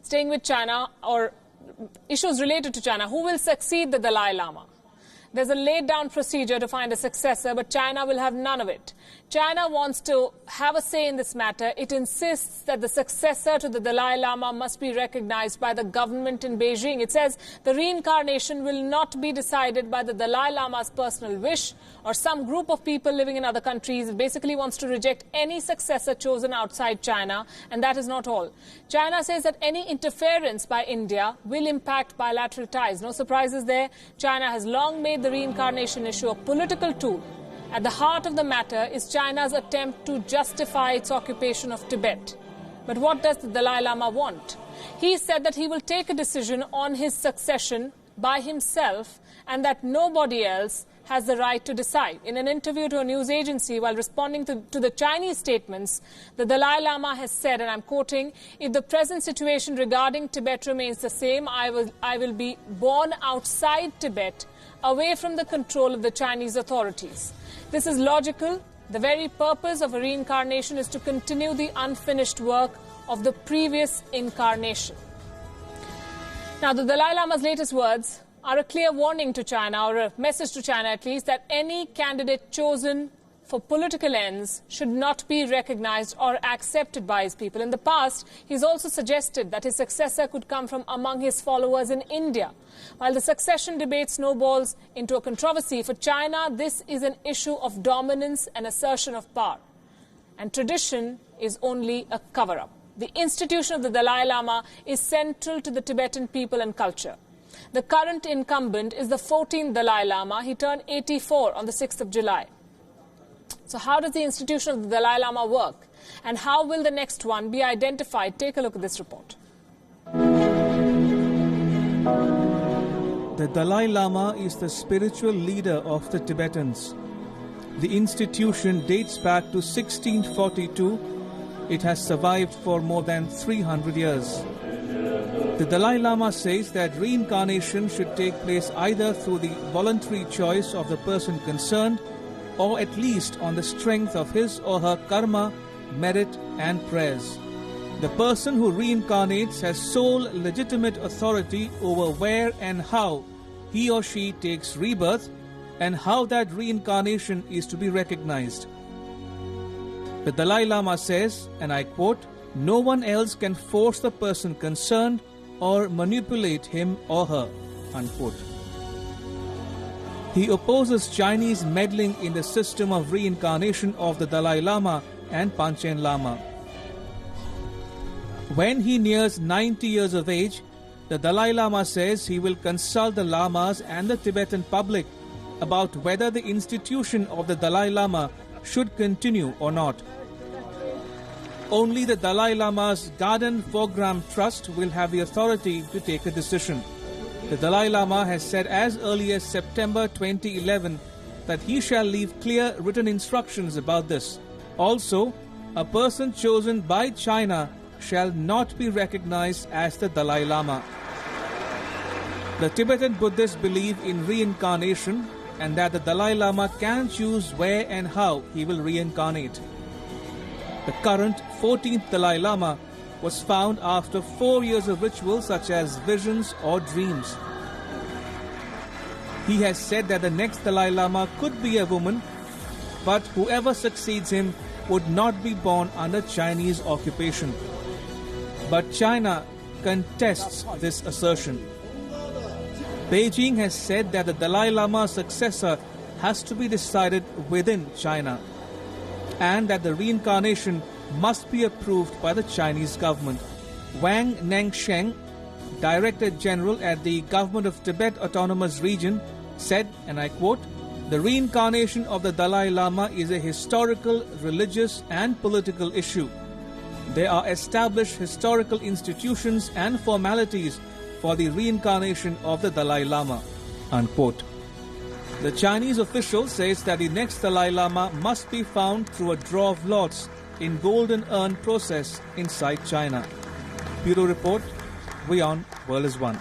staying with China, or issues related to China. Who will succeed the Dalai Lama? There's a laid-down procedure to find a successor, but China will have none of it. China wants to have a say in this matter. It insists that the successor to the Dalai Lama must be recognized by the government in Beijing. It says the reincarnation will not be decided by the Dalai Lama's personal wish or some group of people living in other countries. It basically wants to reject any successor chosen outside China, and that is not all. China says that any interference by India will impact bilateral ties. No surprises there. China has long made the reincarnation issue a political tool. At the heart of the matter is China's attempt to justify its occupation of Tibet. But what does the Dalai Lama want? He said that he will take a decision on his succession by himself and that nobody else has the right to decide. In an interview to a news agency while responding to the Chinese statements, the Dalai Lama has said, and I'm quoting, "If the present situation regarding Tibet remains the same, I will be born outside Tibet, away from the control of the Chinese authorities." This is logical. The very purpose of a reincarnation is to continue the unfinished work of the previous incarnation. Now, the Dalai Lama's latest words are a clear warning to China, or a message to China at least, that any candidate chosen for political ends should not be recognized or accepted by his people. In the past, he's also suggested that his successor could come from among his followers in India. While the succession debate snowballs into a controversy, for China, this is an issue of dominance and assertion of power. And tradition is only a cover-up. The institution of the Dalai Lama is central to the Tibetan people and culture. The current incumbent is the 14th Dalai Lama. He turned 84 on the 6th of July. So how does the institution of the Dalai Lama work? And how will the next one be identified? Take a look at this report. The Dalai Lama is the spiritual leader of the Tibetans. The institution dates back to 1642. It has survived for more than 300 years. The Dalai Lama says that reincarnation should take place either through the voluntary choice of the person concerned, or at least on the strength of his or her karma, merit and prayers. The person who reincarnates has sole legitimate authority over where and how he or she takes rebirth and how that reincarnation is to be recognized. The Dalai Lama says, and I quote, "No one else can force the person concerned or manipulate him or her," unquote. He opposes Chinese meddling in the system of reincarnation of the Dalai Lama and Panchen Lama. When he nears 90 years of age, the Dalai Lama says he will consult the Lamas and the Tibetan public about whether the institution of the Dalai Lama should continue or not. Only the Dalai Lama's Garden Program Trust will have the authority to take a decision. The Dalai Lama has said as early as September 2011 that he shall leave clear written instructions about this. Also, a person chosen by China shall not be recognized as the Dalai Lama. The Tibetan Buddhists believe in reincarnation and that the Dalai Lama can choose where and how he will reincarnate. The current 14th Dalai Lama was found after 4 years of rituals such as visions or dreams. He has said that the next Dalai Lama could be a woman, but whoever succeeds him would not be born under Chinese occupation. But China contests this assertion. Beijing has said that the Dalai Lama's successor has to be decided within China, and that the reincarnation must be approved by the Chinese government. Wang Nengsheng, Director General at the Government of Tibet Autonomous Region, said, and I quote, "The reincarnation of the Dalai Lama is a historical, religious and political issue. There are established historical institutions and formalities for the reincarnation of the Dalai Lama," unquote. The Chinese official says that the next Dalai Lama must be found through a draw of lots in golden urn process inside China. Bureau Report, WION, World is One.